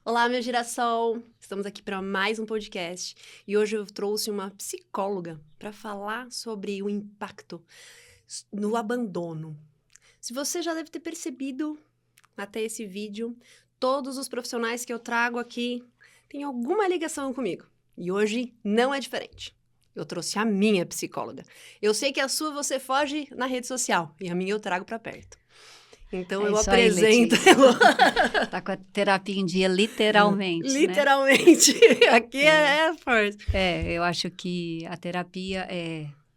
Olá, minha girassol! Estamos aqui para mais um podcast e hoje eu trouxe uma psicóloga para falar sobre o impacto no abandono. Se você já deve ter percebido até esse vídeo, todos os profissionais que eu trago aqui têm alguma ligação comigo e hoje não é diferente. Eu trouxe a minha psicóloga. Eu sei que a sua você foge na rede social e a minha eu trago para perto. Então eu apresento. Tá com a terapia em dia, literalmente. Literalmente. Né? Aqui é forte. Eu acho que a terapia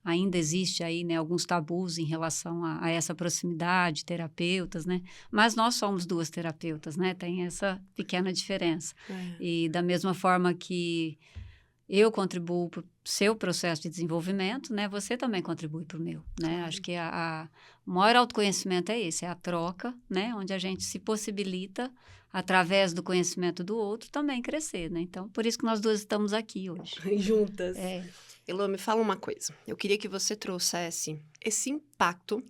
ainda existe aí, né, alguns tabus em relação a essa proximidade, terapeutas, né? Mas nós somos duas terapeutas, né? Tem essa pequena diferença. E da mesma forma que eu contribuo para o seu processo de desenvolvimento, né? Você também contribui para o meu, né? Acho que o maior autoconhecimento é esse, é a troca, né? Onde a gente se possibilita, através do conhecimento do outro, também crescer, né? Então, por isso que nós duas estamos aqui hoje. Juntas. Elô, me fala uma coisa. Eu queria que você trouxesse esse impacto,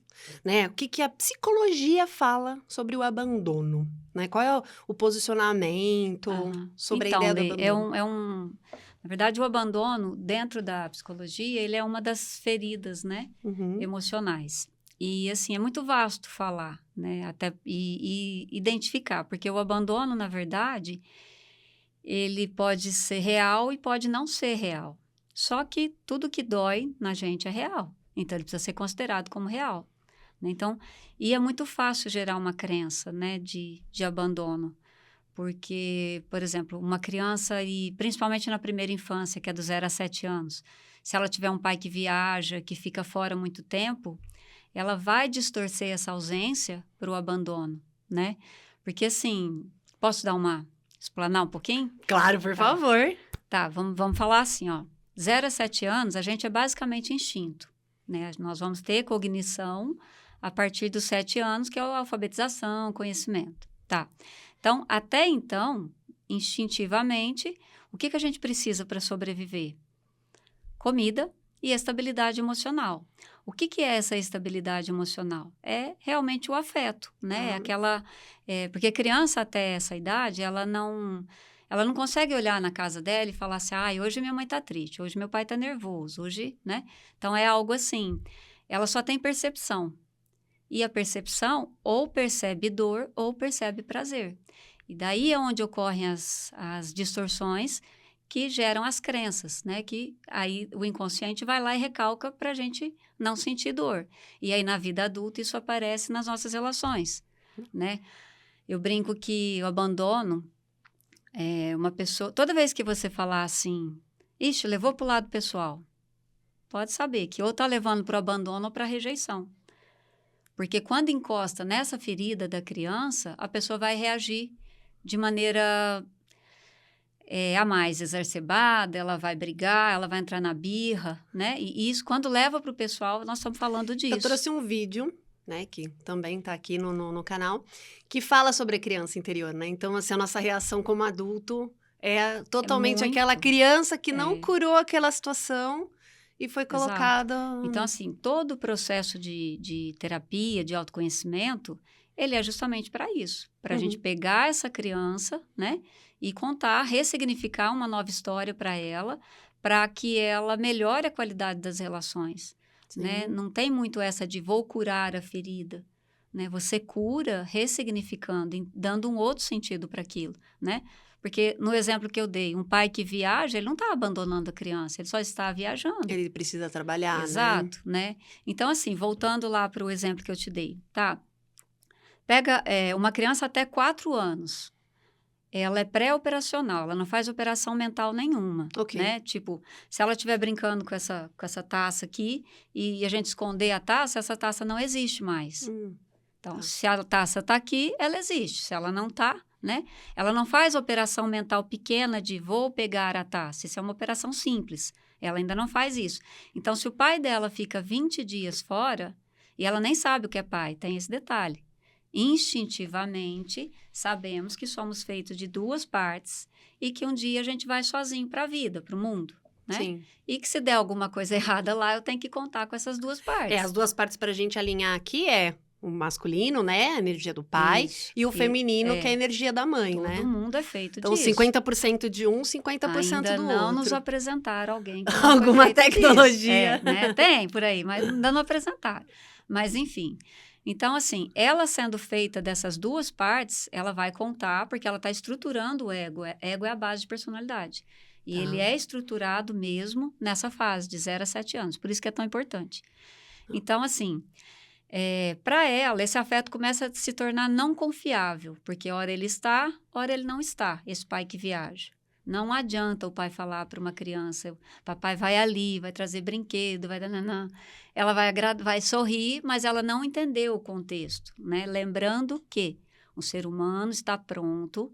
né? O que a psicologia fala sobre o abandono, né? Qual é o posicionamento sobre a ideia do abandono? Na verdade, o abandono, dentro da psicologia, ele é uma das feridas, né? Emocionais. E, assim, é muito vasto falar, né? Até e identificar, porque o abandono, na verdade, ele pode ser real e pode não ser real. Só que tudo que dói na gente é real. Então, ele precisa ser considerado como real. Né? Então, e é muito fácil gerar uma crença, né, de abandono. Porque, por exemplo, uma criança, e principalmente na primeira infância, que é do 0 a 7 anos, se ela tiver um pai que viaja, que fica fora muito tempo, ela vai distorcer essa ausência para o abandono, né? Porque, assim, posso explanar um pouquinho? Claro, por favor. Tá, vamos falar assim, ó. 0 a 7 anos, a gente é basicamente instinto, né? Nós vamos ter cognição a partir dos 7 anos, que é a alfabetização, conhecimento, tá? Então, até então, instintivamente, o que a gente precisa para sobreviver? Comida e estabilidade emocional. O que é essa estabilidade emocional? É realmente o afeto, né? Porque a criança até essa idade, ela não consegue olhar na casa dela e falar assim, hoje minha mãe está triste, hoje meu pai está nervoso, hoje, né? Então, é algo assim. Ela só tem percepção. E a percepção ou percebe dor ou percebe prazer. E daí é onde ocorrem as distorções que geram as crenças, né? Que aí o inconsciente vai lá e recalca para a gente não sentir dor. E aí na vida adulta isso aparece nas nossas relações, né? Eu brinco que o abandono é uma pessoa... Toda vez que você falar assim, ixi, levou para o lado pessoal, pode saber que ou está levando para o abandono ou para a rejeição. Porque quando encosta nessa ferida da criança, a pessoa vai reagir de maneira a mais exacerbada, ela vai brigar, ela vai entrar na birra, né? E isso, quando leva para o pessoal, nós estamos falando disso. Eu trouxe um vídeo, né, que também está aqui no canal, que fala sobre a criança interior, né? Então, assim, a nossa reação como adulto é totalmente aquela criança que não curou aquela situação e foi colocada... Então, assim, todo o processo de terapia, de autoconhecimento, ele é justamente para isso. Para a gente pegar essa criança, né? E contar, ressignificar uma nova história para ela, para que ela melhore a qualidade das relações. Né? Não tem muito essa de vou curar a ferida. Né? Você cura ressignificando, dando um outro sentido para aquilo, né? Porque no exemplo que eu dei, um pai que viaja, ele não está abandonando a criança, ele só está viajando. Ele precisa trabalhar, Exato, né? Então, assim, voltando lá para o exemplo que eu te dei, tá? Pega uma criança até 4 anos, ela é pré-operacional, ela não faz operação mental nenhuma, né? Tipo, se ela estiver brincando com essa taça aqui e a gente esconder a taça, essa taça não existe mais. Então, se a taça está aqui, ela existe. Se ela não está, né? Ela não faz operação mental pequena de vou pegar a taça. Isso é uma operação simples. Ela ainda não faz isso. Então, se o pai dela fica 20 dias fora e ela nem sabe o que é pai, tem esse detalhe. Instintivamente, sabemos que somos feitos de 2 partes e que um dia a gente vai sozinho para a vida, para o mundo. Né? Sim. E que se der alguma coisa errada lá, eu tenho que contar com essas 2 partes. As 2 partes para a gente alinhar aqui O masculino, né? A energia do pai. Isso. E o feminino, que é a energia da mãe, Todo né? mundo é feito Então, disso. 50% de um, 50% Ainda do não outro. nos apresentaram alguém que não foi Alguma feito disso. tecnologia. Né? Tem por aí, mas ainda não apresentaram. Mas, enfim. Então, assim, ela sendo feita dessas duas partes, ela vai contar, porque ela está estruturando o ego. Ego é a base de personalidade. E ele é estruturado mesmo nessa fase, de 0 a 7 anos. Por isso que é tão importante. Então, assim, para ela, esse afeto começa a se tornar não confiável, porque hora ele está, hora ele não está, esse pai que viaja. Não adianta o pai falar para uma criança, papai vai ali, vai trazer brinquedo, vai... Não. Ela vai sorrir, mas ela não entendeu o contexto, né? Lembrando que o ser humano está pronto,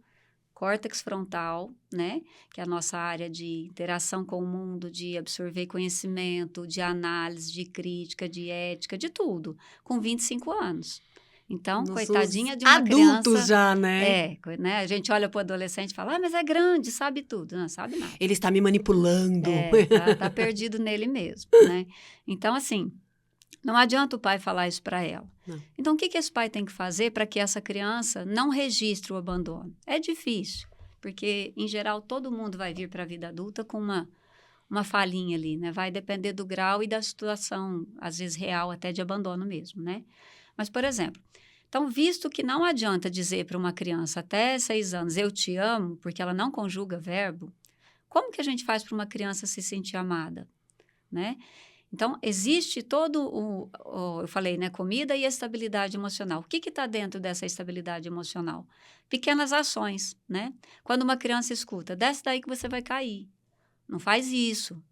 córtex frontal, né? Que é a nossa área de interação com o mundo, de absorver conhecimento, de análise, de crítica, de ética, de tudo, com 25 anos. Então, Nós coitadinha somos de uma adultos criança... já, né? né? A gente olha para o adolescente e fala, mas é grande, sabe tudo. Não sabe nada. Ele está me manipulando. Tá perdido nele mesmo, né? Então, assim, não adianta o pai falar isso para ela. Não. Então, o que esse pai tem que fazer para que essa criança não registre o abandono? É difícil, porque, em geral, todo mundo vai vir para a vida adulta com uma falhinha ali, né? Vai depender do grau e da situação, às vezes real, até de abandono mesmo, né? Mas, por exemplo, então, visto que não adianta dizer para uma criança até 6 anos, eu te amo, porque ela não conjuga verbo, como que a gente faz para uma criança se sentir amada, né? Então, existe todo eu falei, né? Comida e estabilidade emocional. O que está dentro dessa estabilidade emocional? Pequenas ações, né? Quando uma criança escuta, desce daí que você vai cair. Não faz isso.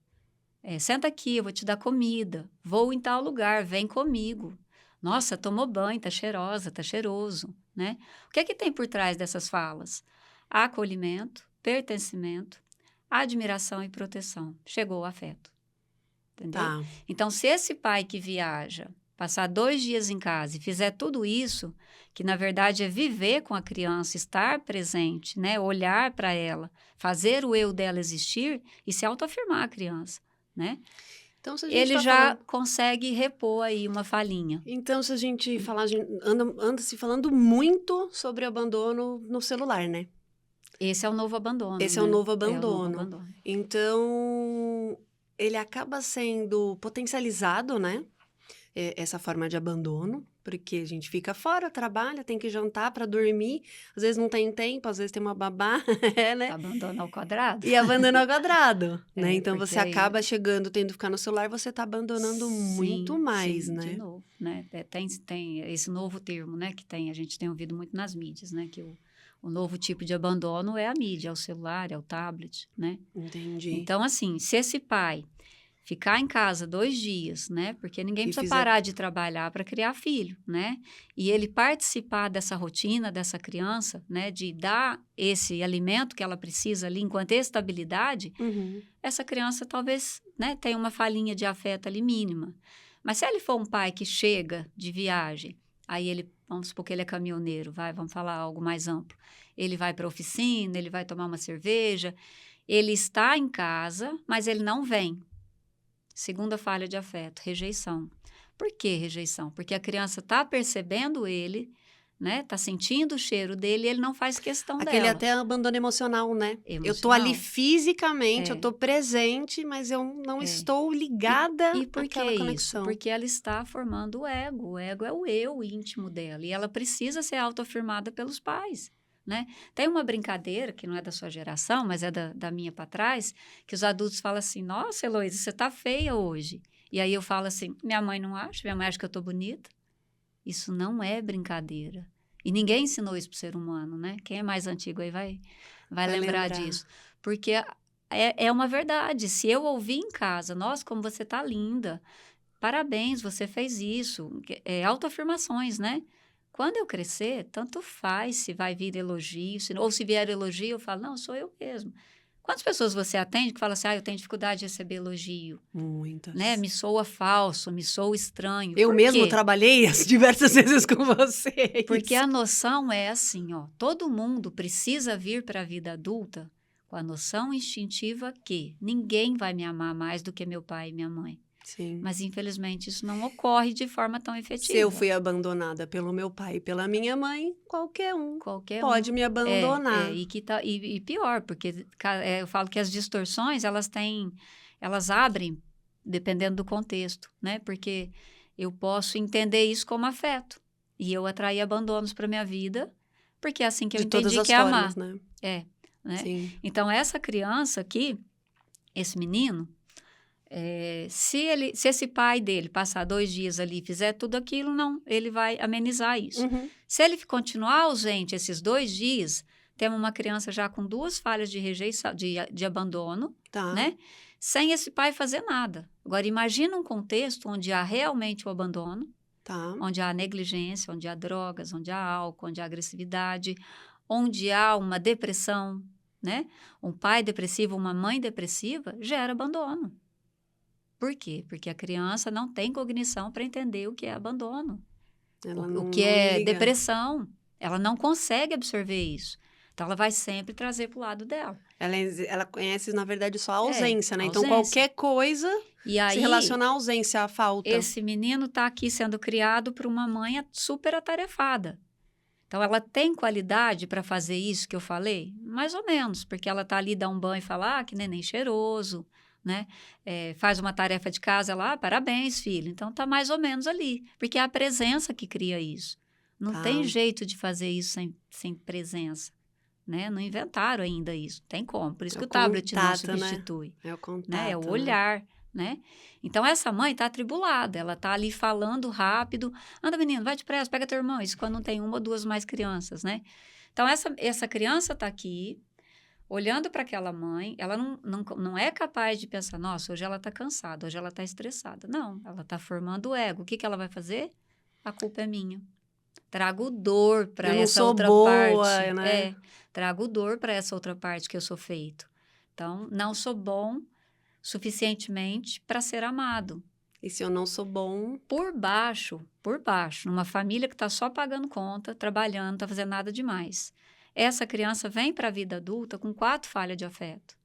Senta aqui, eu vou te dar comida. Vou em tal lugar, vem comigo. Nossa, tomou banho, tá cheirosa, tá cheiroso, né? O que é que tem por trás dessas falas? Acolhimento, pertencimento, admiração e proteção. Chegou o afeto. Entendeu? Tá. Então, se esse pai que viaja, passar 2 dias em casa e fizer tudo isso, que na verdade é viver com a criança, estar presente, né? Olhar para ela, fazer o eu dela existir e se autoafirmar a criança, né? Então, se a gente Ele tá já falando... consegue repor aí uma falhinha. Então, se a gente falar, anda se falando muito sobre abandono no celular, né? Esse é o novo abandono, Esse né? é o novo É o abandono. novo abandono. Então, ele acaba sendo potencializado, né? Essa forma de abandono, porque a gente fica fora, trabalha, tem que jantar para dormir, às vezes não tem tempo, às vezes tem uma babá, né? Abandono ao quadrado. E abandono ao quadrado, né? Então, porque você aí... acaba chegando, tendo que ficar no celular, você tá abandonando muito mais, sim, né? de novo, né? Tem esse novo termo, né? Que a gente tem ouvido muito nas mídias, né? Que o novo tipo de abandono é a mídia, é o celular, é o tablet, né? Entendi. Então, assim, se esse pai ficar em casa 2 dias, né? Porque ninguém E precisa parar de trabalhar para criar filho, né? E ele participar dessa rotina dessa criança, né? De dar esse alimento que ela precisa ali enquanto estabilidade, Uhum. essa criança talvez, né? Tenha uma falhinha de afeto ali mínima. Mas se ele for um pai que chega de viagem, aí ele, vamos supor que ele é caminhoneiro, vamos falar algo mais amplo. Ele vai para a oficina, ele vai tomar uma cerveja, ele está em casa, mas ele não vem. Segunda falha de afeto, rejeição. Por que rejeição? Porque a criança está percebendo ele, né? Está sentindo o cheiro dele e ele não faz questão Aquele dela. até abandono emocional, né? Emocional. Eu tô ali fisicamente, eu tô presente, mas eu não estou ligada E por que àquela isso? conexão. Porque ela está formando o ego. O ego é o eu íntimo dela. E ela precisa ser autoafirmada pelos pais. Né? Tem uma brincadeira, que não é da sua geração, mas é da minha para trás, que os adultos falam assim, nossa, Heloísa, você tá feia hoje. E aí eu falo assim, minha mãe não acha, minha mãe acha que eu tô bonita. Isso não é brincadeira. E ninguém ensinou isso pro ser humano, né? Quem é mais antigo aí vai lembrar disso. Porque é uma verdade. Se eu ouvir em casa, nossa, como você tá linda, parabéns, você fez isso. Autoafirmações, né? Quando eu crescer, tanto faz se vai vir elogio, ou se vier elogio, eu falo, não, sou eu mesmo. Quantas pessoas você atende que falam assim, eu tenho dificuldade de receber elogio? Muitas. Né? Me soa falso, me soa estranho. Eu Por mesmo quê? trabalhei diversas vezes com vocês. Porque a noção é assim, todo mundo precisa vir para a vida adulta com a noção instintiva que ninguém vai me amar mais do que meu pai e minha mãe. Sim. Mas, infelizmente, isso não ocorre de forma tão efetiva. Se eu fui abandonada pelo meu pai e pela minha mãe, qualquer um pode me abandonar. E pior, porque eu falo que as distorções, elas abrem, dependendo do contexto, né? Porque eu posso entender isso como afeto. E eu atrair abandonos para minha vida, porque é assim que eu De entendi todas as que é amar. formas, né? Né? Sim. Então, essa criança aqui, esse menino, se esse pai dele passar 2 dias ali e fizer tudo aquilo, não, ele vai amenizar isso. Uhum. Se ele continuar ausente esses 2 dias, temos uma criança já com 2 falhas de rejeição, de abandono, Tá. né? Sem esse pai fazer nada. Agora, imagina um contexto onde há realmente o abandono, Tá. onde há negligência, onde há drogas, onde há álcool, onde há agressividade, onde há uma depressão, né? Um pai depressivo, uma mãe depressiva, gera abandono. Por quê? Porque a criança não tem cognição para entender o que é abandono, o que é liga. depressão. Ela não consegue absorver isso. Então, ela vai sempre trazer para o lado dela. Ela conhece, na verdade, só a ausência, né? a Então, ausência. qualquer coisa E aí, se relaciona à ausência, à falta. esse menino está aqui sendo criado por uma mãe super atarefada. Então, ela tem qualidade para fazer isso que eu falei? Mais ou menos, porque ela está ali, dá um banho e fala, que neném cheiroso, né? Faz uma tarefa de casa, ela, parabéns, filho. Então, está mais ou menos ali, porque é a presença que cria isso. Não tem jeito de fazer isso sem presença, né? Não inventaram ainda isso, tem como. Por isso que o tablet não substitui. Né? É o contato, né? É o olhar, né? Então, essa mãe está atribulada, ela está ali falando rápido. Anda, menino, vai depressa, pega teu irmão. Isso quando não tem uma ou duas mais crianças, né? Então, essa criança está aqui, olhando para aquela mãe, ela não é capaz de pensar, nossa, hoje ela está cansada, hoje ela está estressada. Não, ela está formando o ego. O que ela vai fazer? A culpa é minha. Trago dor para essa outra parte. Né? Trago dor para essa outra parte que eu sou feito. Então, não sou bom suficientemente para ser amado. E se eu não sou bom? Por baixo, numa família que está só pagando conta, trabalhando, não está fazendo nada demais. Essa criança vem para a vida adulta com 4 falhas de afeto.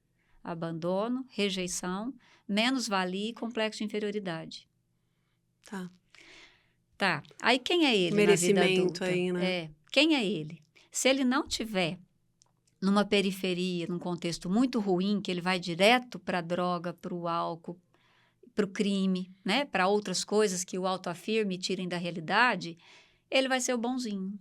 Abandono, rejeição, menos-valia e complexo de inferioridade. Tá. Aí quem é ele na vida adulta? Aí, né? Quem é ele? Se ele não tiver numa periferia, num contexto muito ruim, que ele vai direto para a droga, para o álcool, para o crime, né? Para outras coisas que o autoafirme e tirem da realidade, ele vai ser o bonzinho.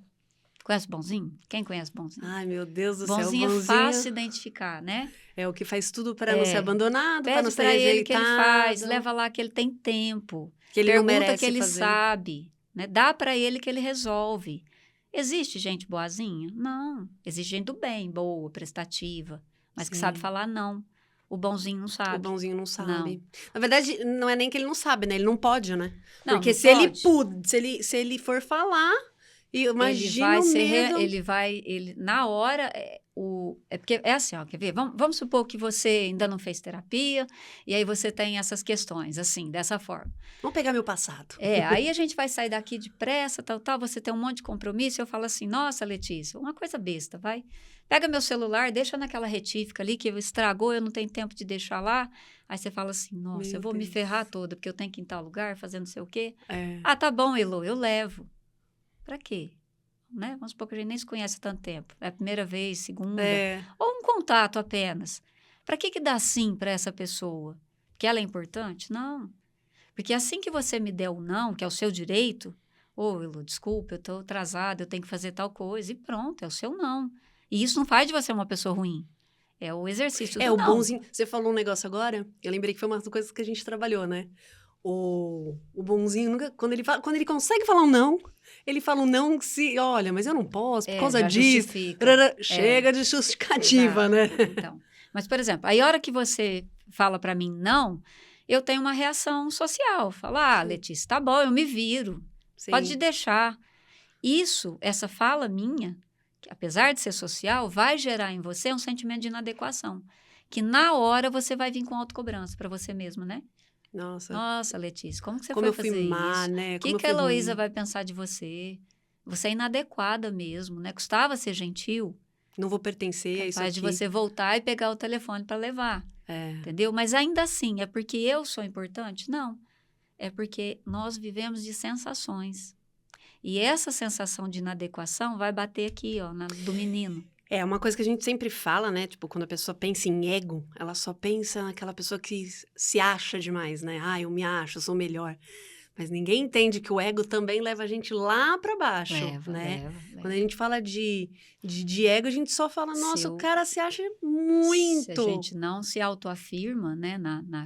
Conhece o bonzinho? Quem conhece o bonzinho? Ai, meu Deus do bonzinho céu. É fácil identificar, né? É o que faz tudo para não ser abandonado, para não ser rejeitado. Pede ele que ele faz, leva lá que ele tem tempo. Que ele pergunta não merece que ele fazer. sabe, né? Dá para ele que ele resolve. Existe gente boazinha? Não. Existe gente do bem, boa, prestativa, mas que sabe falar não. O bonzinho não sabe. O bonzinho não sabe. Não. Na verdade, não é nem que ele não sabe, né? Ele não pode, né? Não, porque não se ele for falar, imagina o medo. Na hora, porque é assim, ó, quer ver? Vamos supor que você ainda não fez terapia, e aí você tem essas questões, assim, dessa forma. Vamos pegar meu passado. Aí a gente vai sair daqui depressa, tal, você tem um monte de compromisso, eu falo assim, nossa, Letícia, uma coisa besta, vai. Pega meu celular, deixa naquela retífica ali, que estragou, eu não tenho tempo de deixar lá. Aí você fala assim, nossa, eu vou me ferrar toda, porque eu tenho que ir em tal lugar, fazer não sei o quê. Ah, tá bom, Elô, eu levo. Pra quê? Né? Vamos supor que a gente nem se conhece há tanto tempo. É a primeira vez, segunda. Ou um contato apenas. Pra que dá sim para essa pessoa? Que ela é importante? Não. Porque assim que você me der o não, que é o seu direito, Elô, desculpa, eu tô atrasada, eu tenho que fazer tal coisa, e pronto, é o seu não. E isso não faz de você uma pessoa ruim. É o exercício do não. O bonzinho. Você falou um negócio agora, eu lembrei que foi uma das coisas que a gente trabalhou, né? O bonzinho, quando ele consegue falar um não, ele fala um não olha, mas eu não posso, por causa disso. Chega de justificativa, né? Então, mas, por exemplo, aí a hora que você fala para mim não, eu tenho uma reação social. Falo, Letícia, tá bom, eu me viro. Sim. Pode deixar. Essa fala minha, que apesar de ser social, vai gerar em você um sentimento de inadequação. Que na hora você vai vir com autocobrança para você mesmo, né? Nossa, Letícia, como que você foi fazer isso? Né? O que a Heloísa vai pensar de você? Você é inadequada mesmo, né? Custava ser gentil. Não vou pertencer a isso aqui. Capaz de você voltar e pegar o telefone para levar. Entendeu? Mas ainda assim, é porque eu sou importante? Não. É porque nós vivemos de sensações. E essa sensação de inadequação vai bater aqui, ó, do menino. É uma coisa que a gente sempre fala, né? Tipo, quando a pessoa pensa em ego, ela só pensa naquela pessoa que se acha demais, né? Ah, eu me acho, eu sou melhor. Mas ninguém entende que o ego também leva a gente lá para baixo, né? Leva. Quando a gente fala de ego, a gente só fala, nossa, o cara se acha muito. Se a gente não se autoafirma, né,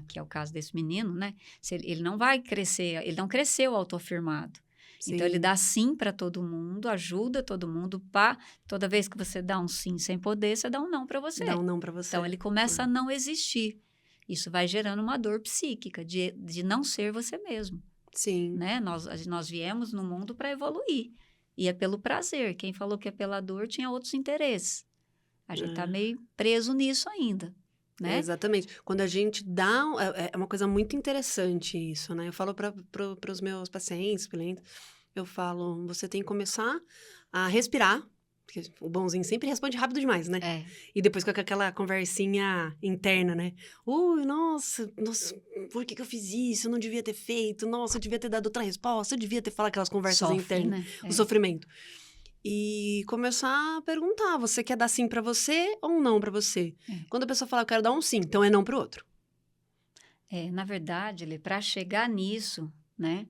que é o caso desse menino, né? Ele não vai crescer, ele não cresceu autoafirmado. Sim. Então, ele dá sim para todo mundo, ajuda todo mundo. Toda vez que você dá um sim sem poder, você dá um não para você. Dá um não para você. Então, ele começa a não existir. Isso vai gerando uma dor psíquica de não ser você mesmo. Sim. Né? Nós viemos no mundo para evoluir. E é pelo prazer. Quem falou que é pela dor tinha outros interesses. A gente está meio preso nisso ainda. Né? Exatamente. Quando a gente dá... É uma coisa muito interessante isso, né? Eu falo para os meus pacientes, clientes, eu falo, você tem que começar a respirar, porque o bonzinho sempre responde rápido demais, né? É. E depois com aquela conversinha interna, né? Ui, nossa, por que eu fiz isso? Eu não devia ter feito. Nossa, eu devia ter dado outra resposta. Eu devia ter falado aquelas conversas internas. Né? O sofrimento. E começar a perguntar, você quer dar sim pra você ou um não pra você? Quando a pessoa fala, eu quero dar um sim, então é não pro outro. Na verdade, para chegar nisso, né?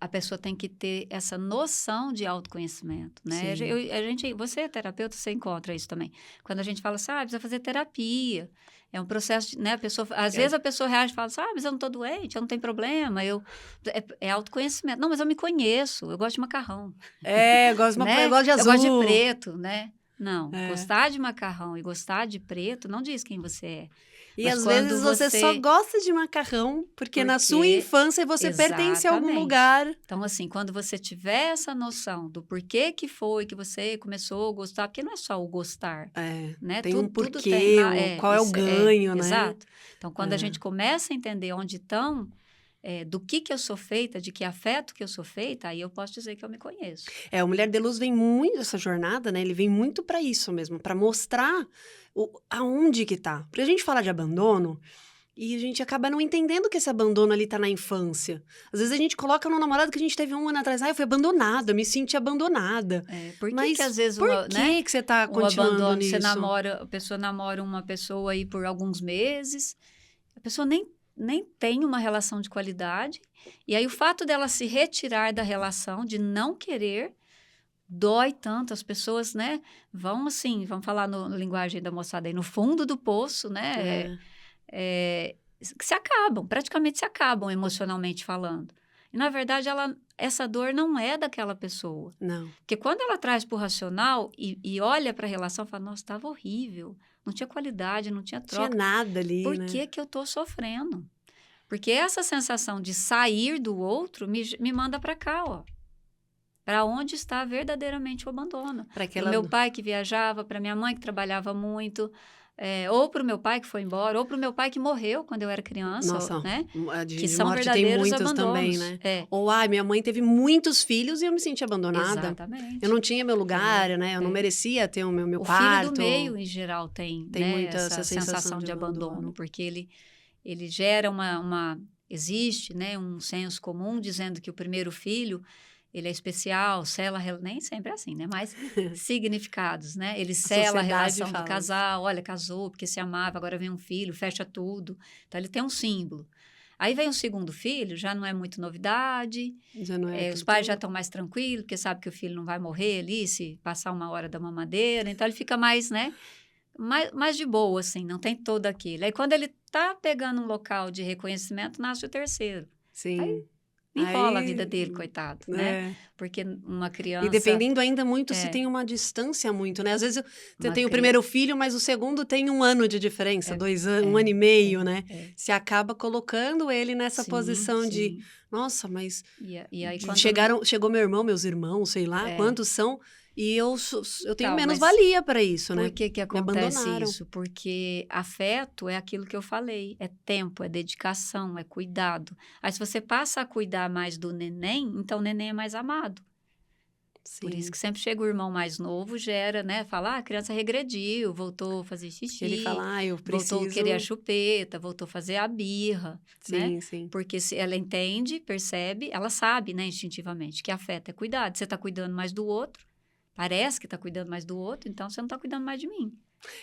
A pessoa tem que ter essa noção de autoconhecimento, né? Você é terapeuta, você encontra isso também. Quando a gente fala, precisa fazer terapia. É um processo, né? Às vezes a pessoa reage e fala, mas eu não estou doente, eu não tenho problema, é autoconhecimento. Não, mas eu me conheço, eu gosto de macarrão. Eu gosto, né? Eu gosto de azul. Eu gosto de preto, né? Não, gostar de macarrão e gostar de preto não diz quem você é. E às vezes você só gosta de macarrão porque na sua infância você pertence a algum lugar. Então, assim, quando você tiver essa noção do porquê que foi que você começou a gostar, porque não é só o gostar, né? Tem um porquê, qual é o ganho, né? Exato. Então, quando a gente começa a entender onde estão, do que eu sou feita, de que afeto que eu sou feita, aí eu posso dizer que eu me conheço. O Mulher de Luz vem muito, essa jornada, né? Ele vem muito para isso mesmo, para mostrar aonde que tá. Porque a gente fala de abandono e a gente acaba não entendendo que esse abandono ali tá na infância. Às vezes a gente coloca no namorado que a gente teve um ano atrás, eu fui abandonada, eu me senti abandonada. Por que às vezes por que você tá continuando abandono, nisso? A pessoa namora uma pessoa aí por alguns meses, a pessoa nem tem uma relação de qualidade, e aí o fato dela se retirar da relação, de não querer, dói tanto. As pessoas, né, vamos falar na linguagem da moçada aí, no fundo do poço, né, praticamente se acabam emocionalmente falando. E, na verdade, essa dor não é daquela pessoa. Não. Porque quando ela traz para o racional e olha para a relação, fala, nossa, estava horrível, não tinha qualidade, não tinha troca. Não tinha nada ali, Por que eu estou sofrendo? Porque essa sensação de sair do outro me manda para cá, ó. Para onde está verdadeiramente o abandono. Para o meu pai que viajava, para minha mãe que trabalhava muito, ou para o meu pai que foi embora, ou para o meu pai que morreu quando eu era criança. Nossa, né? Que são verdadeiros tem abandonos. Também, né? Ou, minha mãe teve muitos filhos e eu me senti abandonada. Exatamente. Eu não tinha meu lugar, né? Eu não merecia ter o meu quarto. O filho do meio, em geral, tem muito essa sensação de abandono. Porque ele gera existe, né, um senso comum dizendo que o primeiro filho, ele é especial, nem sempre é assim, né? Mas significados, né? Ele sela a relação do casal, olha, casou porque se amava, agora vem um filho, fecha tudo. Então, ele tem um símbolo. Aí vem o segundo filho, já não é muito novidade, já não os pais já estão mais tranquilos, porque sabe que o filho não vai morrer ali se passar uma hora da mamadeira, então ele fica mais, né? Mais de boa, assim, não tem todo aquele. Aí, quando ele tá pegando um local de reconhecimento, nasce o terceiro. Sim. Aí enrola a vida dele, coitado, né? Porque uma criança... E dependendo ainda muito se tem uma distância muito, né? Às vezes você tem o primeiro filho, mas o segundo tem 1 ano de diferença, 2 anos, 1 ano e meio, né? Você acaba colocando ele nessa posição de... Nossa, mas... E aí, chegou meu irmão, meus irmãos, sei lá, quantos são... E eu tenho menos valia para isso, né? Por que acontece isso? Porque afeto é aquilo que eu falei. É tempo, é dedicação, é cuidado. Aí, se você passa a cuidar mais do neném, então o neném é mais amado. Sim. Por isso que sempre chega o irmão mais novo, gera, né? Fala, a criança regrediu, voltou a fazer xixi. Ele fala, eu preciso... Voltou a querer a chupeta, voltou a fazer a birra, né? Sim. Porque se ela entende, percebe, ela sabe, né, instintivamente, que afeto é cuidado. Você está cuidando mais do outro, parece que está cuidando mais do outro, então você não está cuidando mais de mim.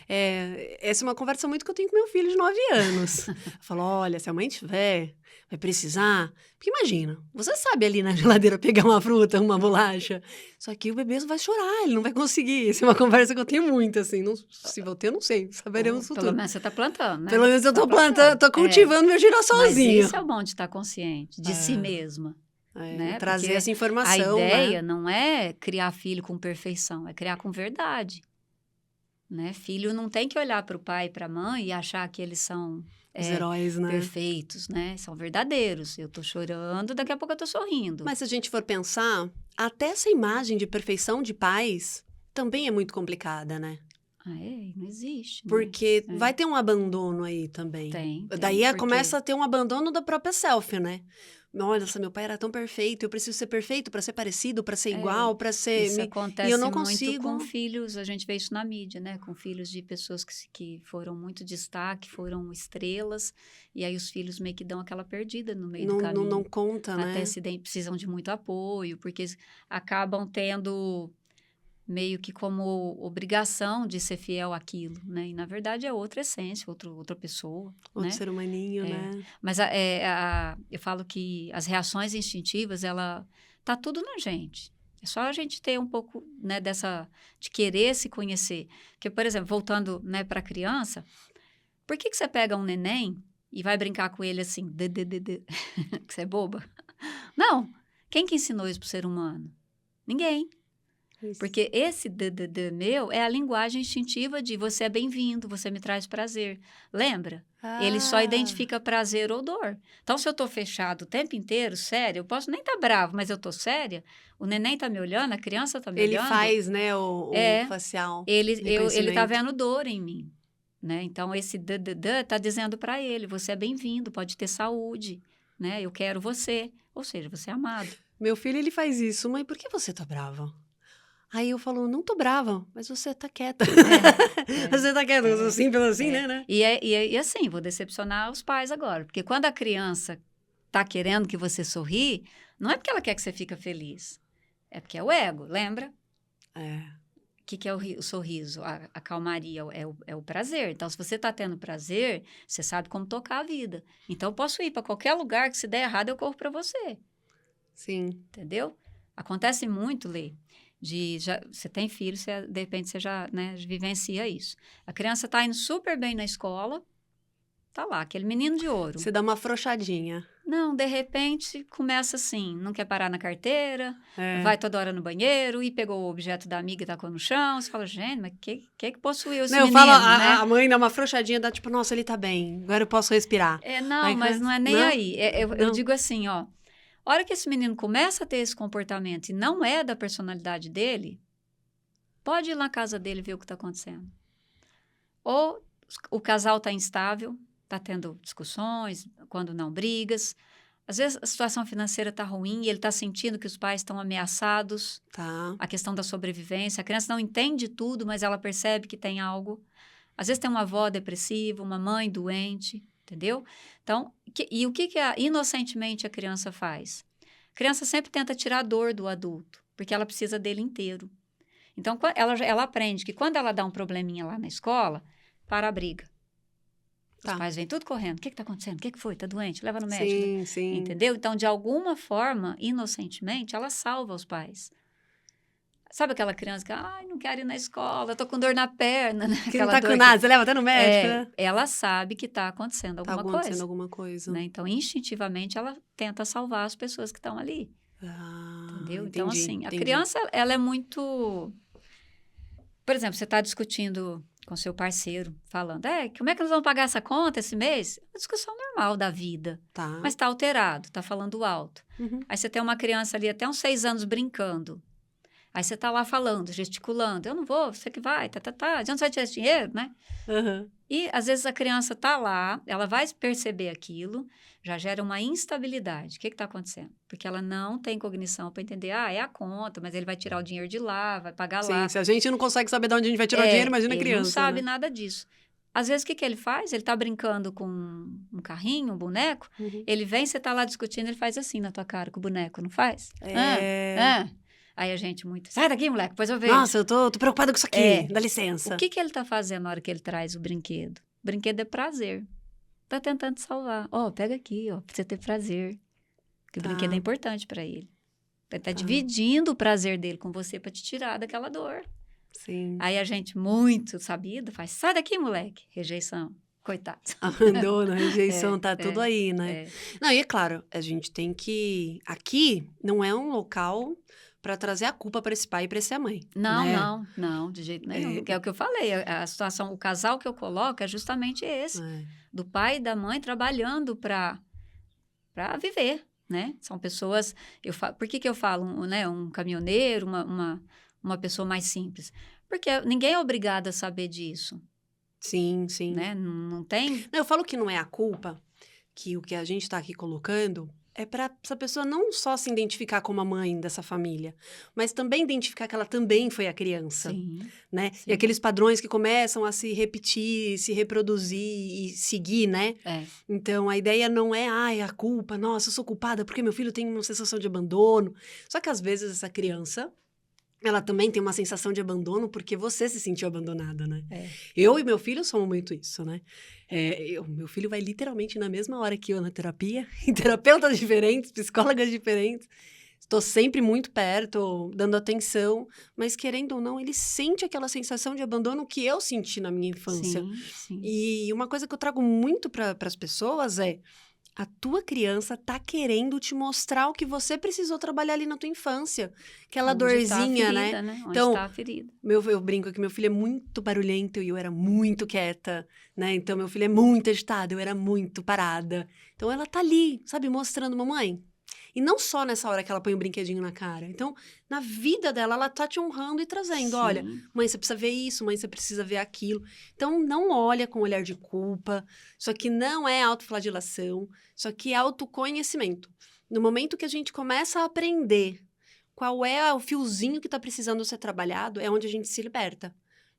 Essa é uma conversa muito que eu tenho com meu filho de 9 anos. Eu falo, olha, se a mãe tiver, vai precisar... Porque imagina, você sabe ali na geladeira pegar uma fruta, uma bolacha, só que o bebê vai chorar, ele não vai conseguir. Essa é uma conversa que eu tenho muito, assim. Se vou ter, eu não sei, saberemos no futuro. Pelo menos você está plantando, né? Pelo menos eu tô plantando, tô cultivando meu girassolzinho. Mas isso é o bom de estar consciente de si mesma. Né? Trazer Porque essa informação, a ideia né? não é criar filho com perfeição, é criar com verdade. Né? Filho não tem que olhar para o pai e para a mãe e achar que eles são os heróis, né? perfeitos, né? São verdadeiros. Eu tô chorando, daqui a pouco eu tô sorrindo. Mas se a gente for pensar, até essa imagem de perfeição de pais também é muito complicada, né? Não existe. Porque vai ter um abandono aí também. Tem. Daí começa a ter um abandono da própria selfie, né? Nossa, meu pai era tão perfeito, eu preciso ser perfeito para ser parecido, para ser igual, para ser... Isso acontece e eu não muito consigo... com filhos, a gente vê isso na mídia, né? Com filhos de pessoas que foram muito destaque, foram estrelas, e aí os filhos meio que dão aquela perdida no meio do caminho. Não conta, né? Até precisam de muito apoio, porque acabam tendo... meio que como obrigação de ser fiel àquilo, né? E, na verdade, é outra essência, outra pessoa, outro né? ser humaninho, né? Mas eu falo que as reações instintivas, tá tudo na gente. É só a gente ter um pouco, né, de querer se conhecer. Porque, por exemplo, voltando, né, para a criança, por que você pega um neném e vai brincar com ele assim, que você é boba? Não. Quem que ensinou isso para o ser humano? Ninguém. Isso. Porque esse meu é a linguagem instintiva de você é bem-vindo, você me traz prazer. Lembra? Ele só identifica prazer ou dor. Então, se eu tô fechado o tempo inteiro, sério, eu posso nem estar bravo, mas eu tô séria, o neném tá me olhando, a criança tá me olhando. Ele faz, né, o facial. Ele tá vendo dor em mim. Né? Então, esse tá dizendo para ele, você é bem-vindo, pode ter saúde, né? Eu quero você. Ou seja, você é amado. Meu filho, ele faz isso. Mãe, por que você tá brava? Aí eu falo, não tô brava, mas você tá quieta. Você tá quieta, assim, pelo assim, né? E assim, vou decepcionar os pais agora. Porque quando a criança tá querendo que você sorri, não é porque ela quer que você fique feliz. É porque é o ego, lembra? O que é o sorriso? A calmaria, é o prazer. Então, se você tá tendo prazer, você sabe como tocar a vida. Então, eu posso ir para qualquer lugar que se der errado, eu corro para você. Sim. Entendeu? Acontece muito, Lê. Você tem filho, de repente você já, né, vivencia isso. A criança está indo super bem na escola, tá lá, aquele menino de ouro. Você dá uma afrouxadinha. Não, de repente começa assim, não quer parar na carteira, vai toda hora no banheiro e pegou o objeto da amiga e tacou no chão. Você fala, gente, mas que possuiu esse menino, eu falo, né? a mãe dá uma afrouxadinha, dá tipo, nossa, ele tá bem, agora eu posso respirar. Não, mas não é nem aí. Eu digo assim, ó, a hora que esse menino começa a ter esse comportamento e não é da personalidade dele, pode ir na casa dele ver o que está acontecendo. Ou o casal está instável, está tendo discussões, quando não brigas. Às vezes a situação financeira está ruim e ele está sentindo que os pais estão ameaçados. Tá. A questão da sobrevivência. A criança não entende tudo, mas ela percebe que tem algo. Às vezes tem uma avó depressiva, uma mãe doente. Entendeu? Então, o que inocentemente a criança faz? A criança sempre tenta tirar a dor do adulto, porque ela precisa dele inteiro. Então, ela aprende que quando ela dá um probleminha lá na escola, para a briga. Os pais vêm tudo correndo. O que está acontecendo? O que foi? Está doente? Leva no médico. Sim. Entendeu? Então, de alguma forma, inocentemente, ela salva os pais. Sabe aquela criança que, não quero ir na escola, tô com dor na perna, né? Que não tá com nada, você leva até no médico, né? Ela sabe que tá acontecendo alguma coisa. Né? Então, instintivamente, ela tenta salvar as pessoas que estão ali. Entendeu? Então, assim, a criança, ela é muito... Por exemplo, você está discutindo com seu parceiro, falando, como é que nós vamos pagar essa conta esse mês? É uma discussão normal da vida. Tá. Mas tá alterado, tá falando alto. Uhum. Aí você tem uma criança ali até uns 6 anos brincando. Aí você tá lá falando, gesticulando. Eu não vou, você que vai, de onde você vai tirar esse dinheiro, né? Uhum. E, às vezes, a criança tá lá, ela vai perceber aquilo, já gera uma instabilidade. O que está acontecendo? Porque ela não tem cognição para entender, é a conta, mas ele vai tirar o dinheiro de lá, vai pagar Sim, lá. se a gente não consegue saber de onde a gente vai tirar o dinheiro, imagina a Ele criança, não sabe né? nada disso. Às vezes, o que ele faz? Ele tá brincando com um carrinho, um boneco, ele vem, você tá lá discutindo, ele faz assim na tua cara com o boneco, não faz? Aí a gente sai daqui, moleque, depois eu vejo. Nossa, eu tô preocupada com isso aqui, dá licença. O que ele tá fazendo na hora que ele traz o brinquedo? O brinquedo é prazer. Tá tentando te salvar. Pega aqui, pra você ter prazer. Porque o brinquedo é importante para ele. Ele tá dividindo o prazer dele com você para te tirar daquela dor. Sim. Aí a gente, muito sabido, faz, sai daqui, moleque. Rejeição. Coitado. Abandono, rejeição, tá tudo aí, né? Não, e é claro, a gente tem que... Aqui não é um local para trazer a culpa para esse pai e para essa mãe. Não, de jeito nenhum. Que é o que eu falei, a situação, o casal que eu coloco é justamente esse. Do pai e da mãe trabalhando para viver, né? São pessoas... Por que eu falo, né? Um caminhoneiro, uma pessoa mais simples? Porque ninguém é obrigado a saber disso. Sim, sim. Né? Não tem... Eu falo que não é a culpa, que o que a gente está aqui colocando é para essa pessoa não só se identificar como a mãe dessa família, mas também identificar que ela também foi a criança, né? Sim. E aqueles padrões que começam a se repetir, se reproduzir e seguir, né? Então, a ideia não é, a culpa, nossa, eu sou culpada porque meu filho tem uma sensação de abandono. Só que, às vezes, essa criança... ela também tem uma sensação de abandono porque você se sentiu abandonada, né? Eu e meu filho somos muito isso, né? Meu filho vai literalmente na mesma hora que eu na terapia, em terapeutas diferentes, psicólogas diferentes. Estou sempre muito perto, dando atenção, mas querendo ou não, ele sente aquela sensação de abandono que eu senti na minha infância. Sim. E uma coisa que eu trago muito para as pessoas é... a tua criança tá querendo te mostrar o que você precisou trabalhar ali na tua infância. Aquela dorzinha, tá a ferida, né? Onde então, tá a ferida. Eu brinco que meu filho é muito barulhento e eu era muito quieta, né? Então, meu filho é muito agitado, eu era muito parada. Então, ela tá ali, sabe? Mostrando, mamãe. E não só nessa hora que ela põe um brinquedinho na cara. Então, na vida dela, ela tá te honrando e trazendo. Sim. Olha, mãe, você precisa ver isso, mãe, você precisa ver aquilo. Então, não olha com olhar de culpa. Isso aqui não é autoflagelação. Isso aqui é autoconhecimento. No momento que a gente começa a aprender qual é o fiozinho que tá precisando ser trabalhado, é onde a gente se liberta.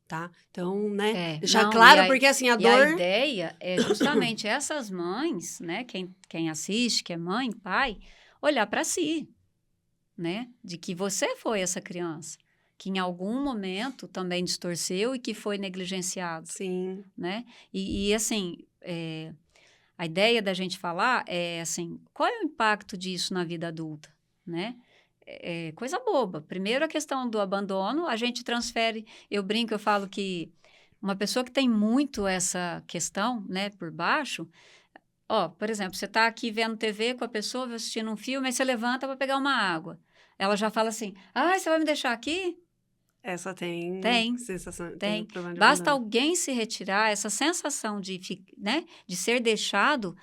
Tá? Então, né? Deixar claro, porque assim, a dor... a ideia é justamente essas mães, né? Quem assiste, que é mãe, pai... olhar para si, né? De que você foi essa criança, que em algum momento também distorceu e que foi negligenciado. Sim. Né? E assim, a ideia da gente falar é assim, qual é o impacto disso na vida adulta, né? Coisa boba. Primeiro, a questão do abandono, a gente transfere, eu brinco, eu falo que uma pessoa que tem muito essa questão, né, por baixo... por exemplo, você está aqui vendo TV com a pessoa, assistindo um filme, aí você levanta para pegar uma água. Ela já fala assim, você vai me deixar aqui? Essa tem sensação. Tem. Basta alguém se retirar, essa sensação de ser deixado,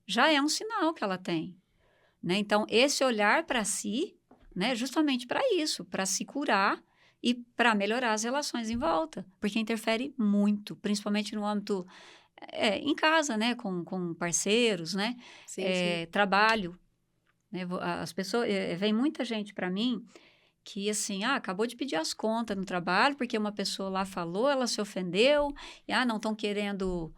já é um sinal que ela tem. Né? Então, esse olhar para si, né, justamente para isso, para se curar e para melhorar as relações em volta. Porque interfere muito, principalmente no âmbito... em casa, né? Com parceiros, né? Sim. Trabalho. Né? As pessoas... vem muita gente para mim que, assim, acabou de pedir as contas no trabalho porque uma pessoa lá falou, ela se ofendeu, e, não estão querendo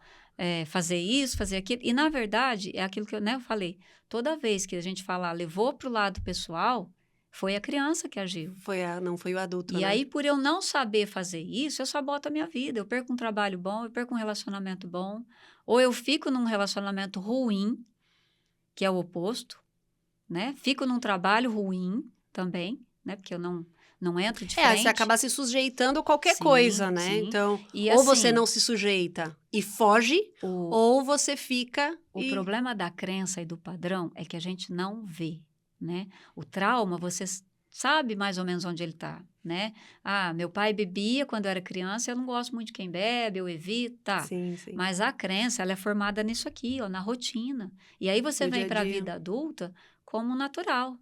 fazer isso, fazer aquilo. E, na verdade, é aquilo que eu falei. Toda vez que a gente falar, levou para o lado pessoal, foi a criança que agiu. Não foi o adulto, E aí, por eu não saber fazer isso, eu saboto a minha vida. Eu perco um trabalho bom, eu perco um relacionamento bom. Ou eu fico num relacionamento ruim, que é o oposto, né? Fico num trabalho ruim também, né? Porque eu não entro de frente. Você acaba se sujeitando a qualquer coisa, né? Sim. Então, e, ou assim, você não se sujeita e foge, ou você fica... O problema da crença e do padrão é que a gente não vê, né? O trauma, você... sabe mais ou menos onde ele está, né? Meu pai bebia quando eu era criança, eu não gosto muito de quem bebe, eu evito, tá? Sim. Mas a crença, ela é formada nisso aqui, na rotina. E aí você vem para a vida adulta como natural,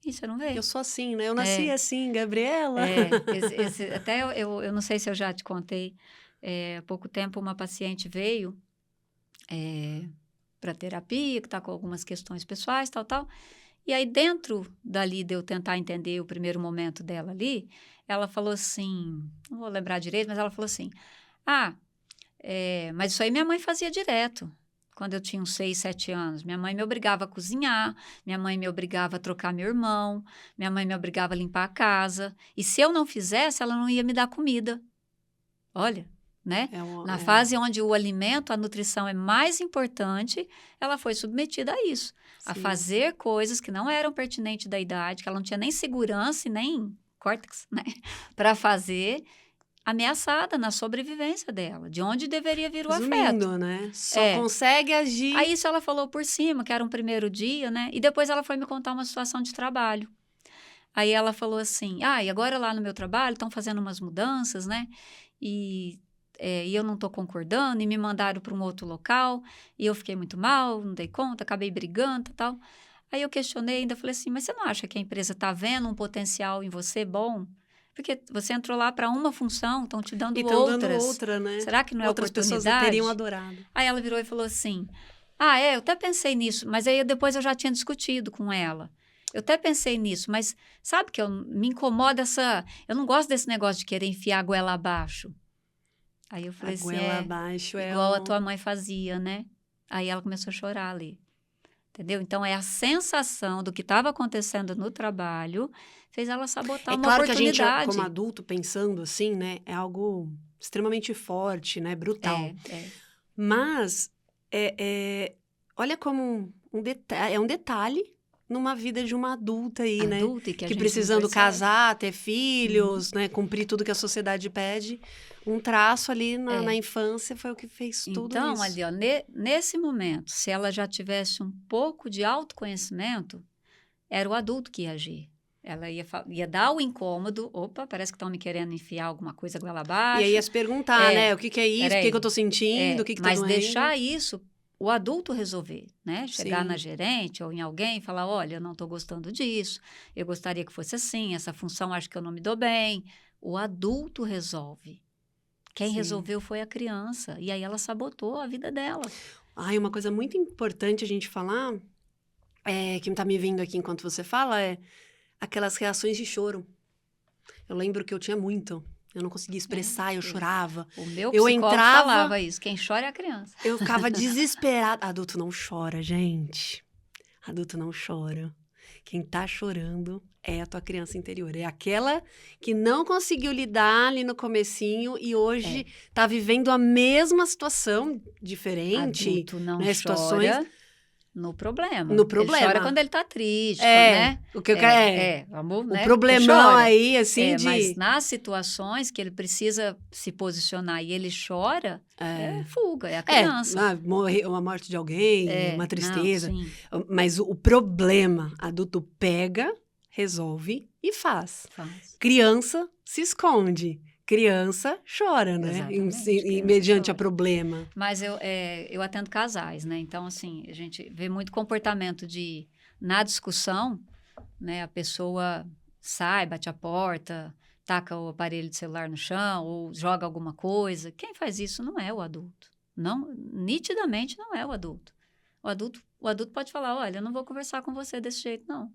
E você não vê. Eu sou assim, né? Eu nasci assim, Gabriela. Até eu não sei se eu já te contei, há pouco tempo uma paciente veio para terapia, que está com algumas questões pessoais, tal. E aí, dentro dali de eu tentar entender o primeiro momento dela ali, ela falou assim, não vou lembrar direito, mas ela falou assim, mas isso aí minha mãe fazia direto. Quando eu tinha uns 6, 7 anos, minha mãe me obrigava a cozinhar, minha mãe me obrigava a trocar meu irmão, minha mãe me obrigava a limpar a casa. E se eu não fizesse, ela não ia me dar comida. Olha, né? Na fase onde o alimento, a nutrição é mais importante, ela foi submetida a isso. Sim. A fazer coisas que não eram pertinentes da idade, que ela não tinha nem segurança e nem córtex, né? Para fazer, ameaçada na sobrevivência dela, de onde deveria vir o afeto. Né? Só consegue agir... Aí isso ela falou por cima, que era um primeiro dia, né? E depois ela foi me contar uma situação de trabalho. Aí ela falou assim, e agora lá no meu trabalho estão fazendo umas mudanças, né? E eu não estou concordando, e me mandaram para um outro local, e eu fiquei muito mal, não dei conta, acabei brigando e tal. Aí eu questionei, ainda falei assim, mas você não acha que a empresa está vendo um potencial em você bom? Porque você entrou lá para uma função, estão te dando outras. Dando outra, né? Será que não é outras oportunidade? Pessoas teriam adorado. Aí ela virou e falou assim, eu até pensei nisso, mas aí depois eu já tinha discutido com ela. Eu até pensei nisso, mas sabe que me incomoda eu não gosto desse negócio de querer enfiar a goela abaixo. Aí eu falei assim, abaixo igual a tua mãe fazia, né? Aí ela começou a chorar ali. Entendeu? Então, é a sensação do que estava acontecendo no trabalho fez ela sabotar uma claro oportunidade. Que a gente, como adulto, pensando assim, né? É algo extremamente forte, né? Brutal. Mas, olha como é um detalhe numa vida de uma adulta aí, né? Adulta, que precisando casar, ter filhos, né? Cumprir tudo que a sociedade pede. Um traço ali na infância foi o que fez tudo isso. Então, ali, ó, nesse momento, se ela já tivesse um pouco de autoconhecimento, era o adulto que ia agir. Ela ia dar o incômodo, opa, parece que estão me querendo enfiar alguma coisa goela abaixo. E aí ia se perguntar, né? O que é isso? O que eu tô sentindo? O que tá doendo? Mas deixar isso, o adulto resolver, né? Chegar na gerente ou em alguém e falar, olha, eu não estou gostando disso, eu gostaria que fosse assim, essa função acho que eu não me dou bem. O adulto resolve. Quem resolveu foi a criança. E aí ela sabotou a vida dela. Uma coisa muito importante a gente falar, que está me vindo aqui enquanto você fala, é aquelas reações de choro. Eu lembro que eu tinha muito. Eu não conseguia expressar, eu chorava. O meu psicólogo falava isso. Quem chora é a criança. Eu ficava desesperada. Adulto não chora, gente. Adulto não chora. Quem tá chorando é a tua criança interior. É aquela que não conseguiu lidar ali no comecinho e hoje tá vivendo a mesma situação, diferente. Adulto não né? chora situações... no problema. No problema. Ele chora quando ele tá triste, né? O que eu quero vamos, o né? problemão aí, assim, Mas nas situações que ele precisa se posicionar e ele chora, é fuga, é a criança. Uma morte de alguém, uma tristeza. Não, mas o problema, adulto pega, resolve e faz. Criança se esconde. Criança chora, né? Mediante a problema. Mas eu atendo casais, né? Então, assim, a gente vê muito comportamento na discussão, né? A pessoa sai, bate a porta, taca o aparelho de celular no chão ou joga alguma coisa. Quem faz isso não é o adulto. Não, nitidamente não é o adulto. O adulto pode falar, olha, eu não vou conversar com você desse jeito, não.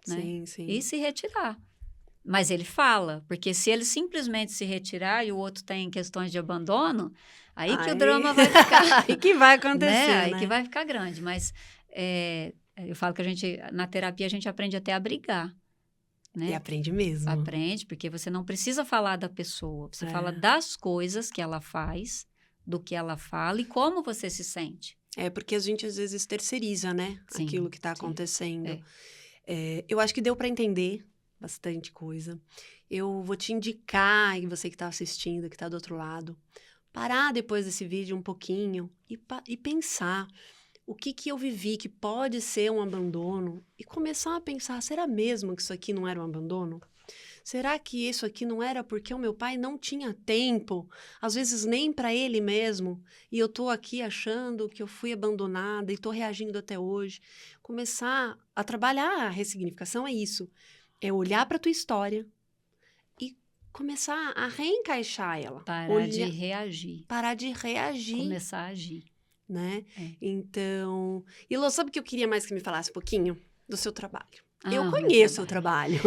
Né? Sim. E se retirar. Mas ele fala, porque se ele simplesmente se retirar e o outro tem questões de abandono, aí que o drama vai ficar. Aí que vai acontecer, né? Aí que vai ficar grande. Mas eu falo que na terapia, a gente aprende até a brigar. Né? E aprende mesmo. Aprende, porque você não precisa falar da pessoa. Você fala das coisas que ela faz, do que ela fala e como você se sente. Porque a gente, às vezes, terceiriza, né? Sim, aquilo que está acontecendo. Eu acho que deu para entender bastante coisa. Eu vou te indicar, e você que está assistindo, que está do outro lado, parar depois desse vídeo um pouquinho e pensar o que eu vivi que pode ser um abandono e começar a pensar, será mesmo que isso aqui não era um abandono? Será que isso aqui não era porque o meu pai não tinha tempo, às vezes nem para ele mesmo, e eu tô aqui achando que eu fui abandonada e tô reagindo até hoje? Começar a trabalhar a ressignificação é isso, é olhar para tua história e começar a reencaixar ela. Parar de reagir. Parar de reagir. Começar a agir. Né? É. Então... E Lô, sabe o que eu queria mais que me falasse um pouquinho do seu trabalho? Eu meu conheço o trabalho.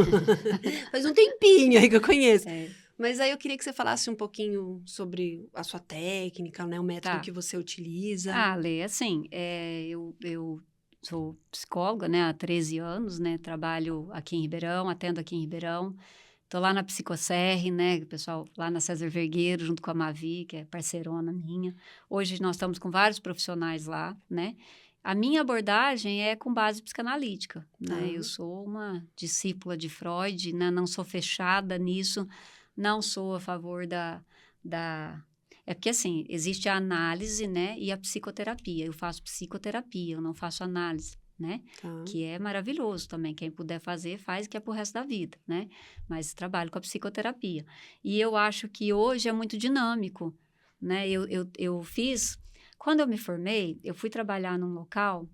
Faz um tempinho aí que eu conheço. É. Mas aí eu queria que você falasse um pouquinho sobre a sua técnica, né? O método que você utiliza. Lê, assim, eu sou psicóloga, né, há 13 anos, né? Trabalho aqui em Ribeirão, atendo aqui em Ribeirão. Estou lá na Psicoserre, né? O pessoal lá na César Vergueiro, junto com a Mavi, que é parceirona minha. Hoje nós estamos com vários profissionais lá, né? A minha abordagem é com base psicanalítica, né? Eu sou uma discípula de Freud, né? Não sou fechada nisso, não sou a favor da... É porque, assim, existe a análise, né? E a psicoterapia. Eu faço psicoterapia, eu não faço análise, né? Que é maravilhoso também. Quem puder fazer, faz, que é pro resto da vida, né? Mas trabalho com a psicoterapia. E eu acho que hoje é muito dinâmico, né? Eu fiz... Quando eu me formei, eu fui trabalhar num local,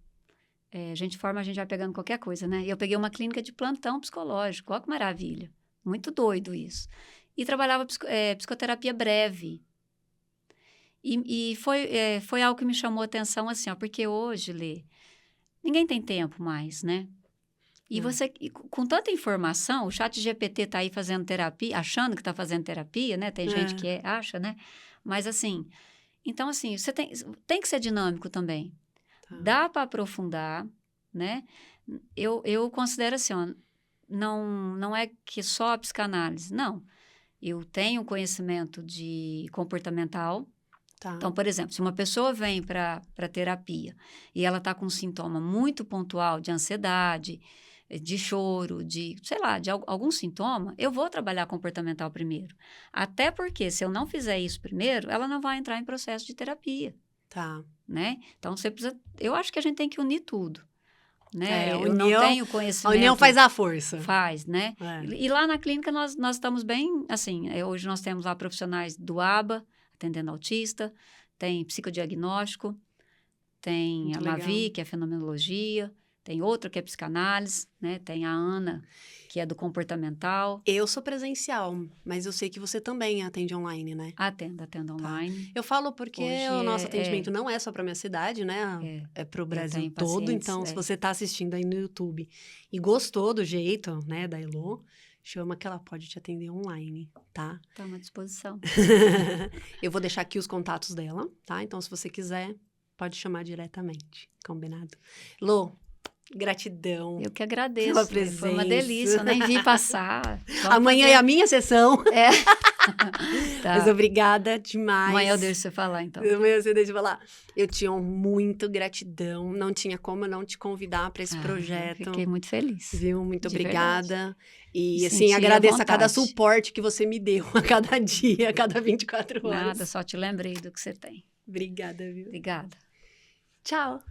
a gente vai pegando qualquer coisa, né? E eu peguei uma clínica de plantão psicológico, olha que maravilha. Muito doido isso. E trabalhava psicoterapia breve. E foi algo que me chamou a atenção, assim, ó, porque hoje, Lê, ninguém tem tempo mais, né? E você, com tanta informação, o ChatGPT está aí fazendo terapia, achando que está fazendo terapia, né? Tem gente que acha, né? Mas, assim... Então, assim, você tem que ser dinâmico também. Dá para aprofundar, né? Eu considero assim, ó, não é que só a psicanálise, não. Eu tenho conhecimento de comportamental. Então, por exemplo, se uma pessoa vem para terapia e ela está com um sintoma muito pontual de ansiedade, de choro, sei lá, de algum sintoma, eu vou trabalhar comportamental primeiro. Até porque, se eu não fizer isso primeiro, ela não vai entrar em processo de terapia. Né? Então, eu acho que a gente tem que unir tudo. Né? Eu não tenho conhecimento... A união faz a força. Faz, né? E lá na clínica nós estamos bem, assim, hoje nós temos lá profissionais do ABA, atendendo autista, tem psicodiagnóstico, tem muito a Mavi, que é fenomenologia, tem outra que é psicanálise, né? Tem a Ana, que é do comportamental. Eu sou presencial, mas eu sei que você também atende online, né? Atendo online. Eu falo porque hoje o nosso atendimento não é só para minha cidade, né? É para o Brasil todo. Então, se você está assistindo aí no YouTube e gostou do jeito, né, da Elô, chama que ela pode te atender online, tá? Estamos à disposição. Eu vou deixar aqui os contatos dela, tá? Então, se você quiser, pode chamar diretamente. Combinado? Lô, gratidão. Eu que agradeço. Pela presença. Foi uma delícia, eu nem vi passar. Amanhã é a minha sessão. Tá. Mas obrigada demais. Amanhã eu deixo você falar, então. Amanhã você deixa eu falar. Eu te honro muito, gratidão. Não tinha como eu não te convidar para esse projeto. Fiquei muito feliz. Viu? Muito obrigada. Verdade. E assim, agradeço a cada suporte que você me deu a cada dia, a cada 24 horas. Nada, só te lembrei do que você tem. Obrigada, viu? Obrigada. Tchau.